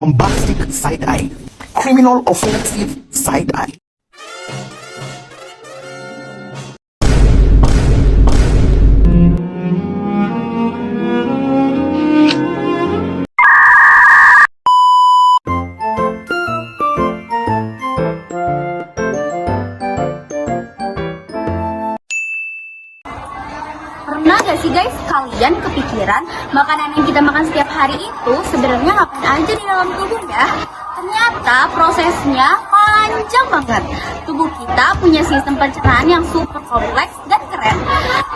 bombastic side eye, criminal offensive side eye. Pernah gak sih guys kalian kepikiran makanan yang kita makan setiap hari itu sebenarnya ngapain aja di dalam tubuh ya? Ternyata prosesnya panjang banget. Tubuh kita punya sistem pencernaan yang super kompleks dan keren.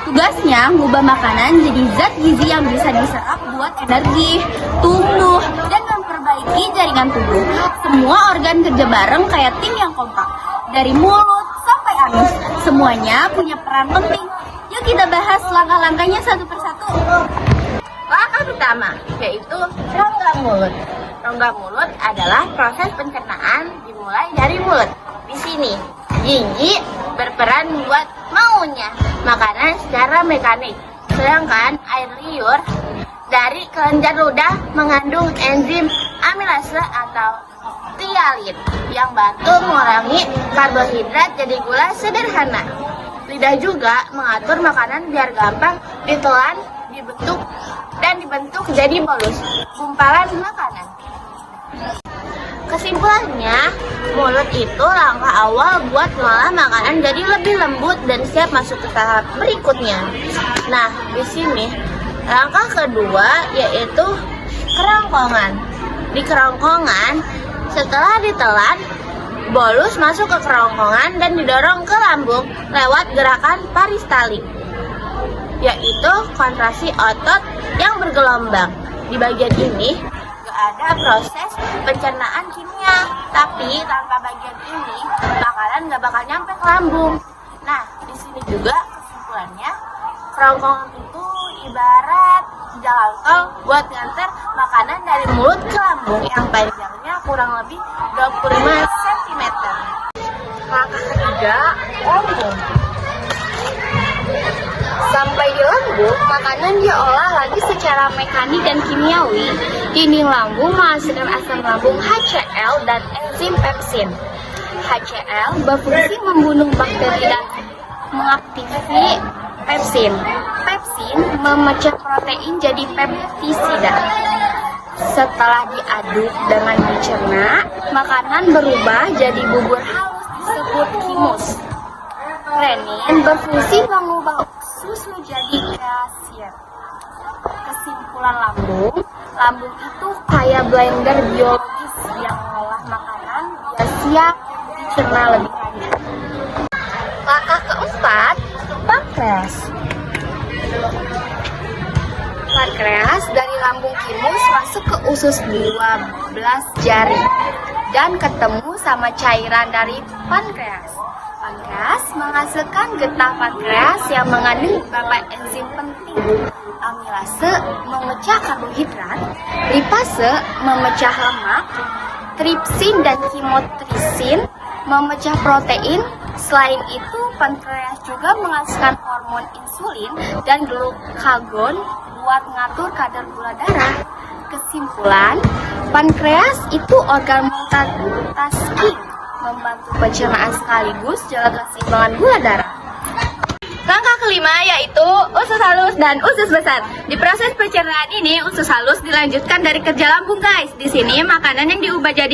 Tugasnya ngubah makanan jadi zat gizi yang bisa diserap buat energi, tumbuh, dan memperbaiki jaringan tubuh. Semua organ kerja bareng kayak tim yang kompak. Dari mulut sampai anus, semuanya punya peran penting. Yuk kita bahas langkah-langkahnya satu persatu. Langkah pertama yaitu rongga mulut. Rongga mulut adalah proses pencernaan dimulai dari mulut. Di sini, gigi berperan membuat maunya makanan secara mekanik. Sedangkan air liur dari kelenjar ludah mengandung enzim amilase atau tialin yang bantu mengurangi karbohidrat jadi gula sederhana. Lidah juga mengatur makanan biar gampang ditelan, dibentuk jadi bolus, gumpalan makanan. Kesimpulannya, mulut itu langkah awal buat ngolah makanan jadi lebih lembut dan siap masuk ke tahap berikutnya. Nah, di sini langkah kedua yaitu kerongkongan. Di kerongkongan, setelah ditelan, bolus masuk ke kerongkongan dan didorong ke lambung lewat gerakan paristalik, yaitu kontraksi otot yang bergelombang. Di bagian ini gak ada proses pencernaan kimia, tapi tanpa bagian ini makanan gak bakal nyampe ke lambung. Nah, di sini juga kesimpulannya, kerongkongan itu ibarat jalan tol buat nganter makanan dari mulut ke lambung yang panjangnya kurang lebih 25 cm. Langkah ketiga, lambung. Sampai di lambung, makanan diolah lagi secara mekanik dan kimiawi. Dinding lambung menghasilkan asam lambung HCl dan enzim pepsin. HCl berfungsi membunuh bakteri dan mengaktifasi pepsin. Pepsin memecah protein jadi peptisida. Setelah diaduk dengan dicerna, makanan berubah jadi bubur halus disebut kimus. Renin berfungsi mengubah susu jadi kalsium. Kesimpulan lambung, lambung itu kayak blender biologis yang mengolah makanan biar siap dicerna lebih lanjut. Langkah keempat, pankreas. Pankreas dari lambung kimus masuk ke usus 12 jari dan ketemu sama cairan dari pankreas. Pankreas menghasilkan getah pankreas yang mengandung beberapa enzim penting. Amilase memecah karbohidrat, lipase memecah lemak, tripsin dan kimotrisin memecah protein. Selain itu, pankreas juga menghasilkan hormon insulin dan glukagon buat mengatur kadar gula darah. Kesimpulan, pankreas itu organ multitasking, membantu pencernaan sekaligus jaga keseimbangan gula darah. Langkah kelima yaitu usus halus dan usus besar. Di proses pencernaan ini, usus halus dilanjutkan dari kerja lambung guys. Di sini makanan yang diubah jadi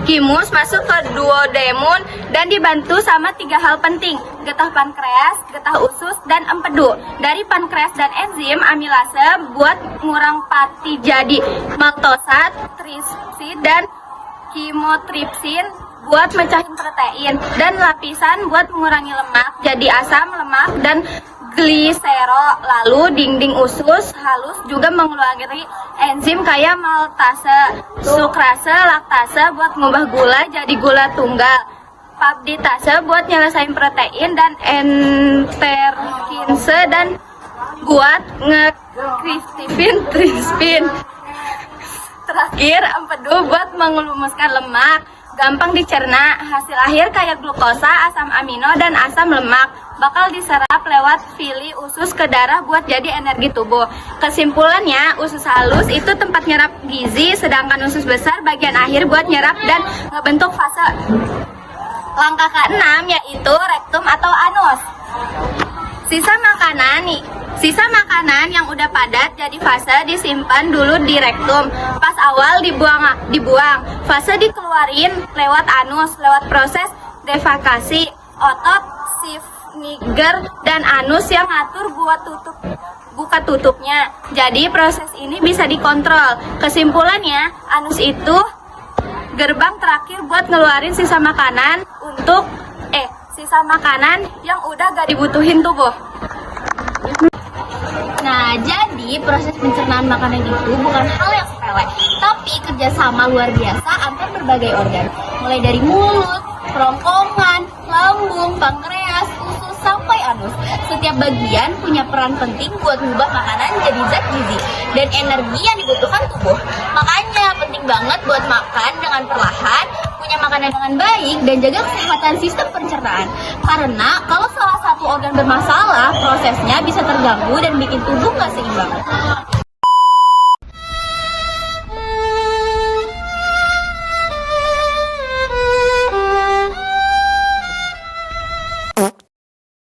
kimus masuk ke duodenum dan dibantu sama 3 hal penting: getah pankreas, getah usus, dan empedu. Dari pankreas dan enzim amilase buat ngurang pati jadi maltosa, tripsin, dan kimotripsin buat mecahin protein, dan lapisan buat mengurangi lemak jadi asam lemak dan glisero. Lalu dinding usus halus juga mengeluarkan enzim kayak maltase, sukrase, laktase buat mengubah gula jadi gula tunggal, peptidase buat nyelesain protein, dan enterkinase dan buat ngekristifin trispin. Terakhir, empedu buat mengelumuskan lemak, gampang dicerna. Hasil akhir kayak glukosa, asam amino, dan asam lemak bakal diserap lewat villi usus ke darah buat jadi energi tubuh. Kesimpulannya, usus halus itu tempat nyerap gizi, sedangkan usus besar bagian akhir buat nyerap dan ngebentuk fase. Langkah ke-6 yaitu rektum atau anus. Sisa makanan yang udah padat jadi fase disimpan dulu di rektum. Pas awal dibuang. Fase dikeluarin lewat anus, lewat proses defekasi. Otot Schnitzler dan anus yang ngatur buat buka tutupnya. Jadi proses ini bisa dikontrol. Kesimpulannya, anus itu gerbang terakhir buat ngeluarin sisa makanan yang udah gak dibutuhin tubuh. Nah, jadi proses pencernaan makanan itu bukan hal yang sepele, tapi kerjasama luar biasa antar berbagai organ, mulai dari mulut, kerongkongan, lambung, pankreas, usus, sampai anus. Setiap bagian punya peran penting buat mengubah makanan jadi zat gizi dan energi yang dibutuhkan tubuh. Makanya penting banget buat makan dengan perlahan, punya makanan dengan baik, dan jaga kesehatan sistem pencernaan. Karena kalau salah satu organ bermasalah, prosesnya bisa terganggu dan bikin tubuh nggak seimbang.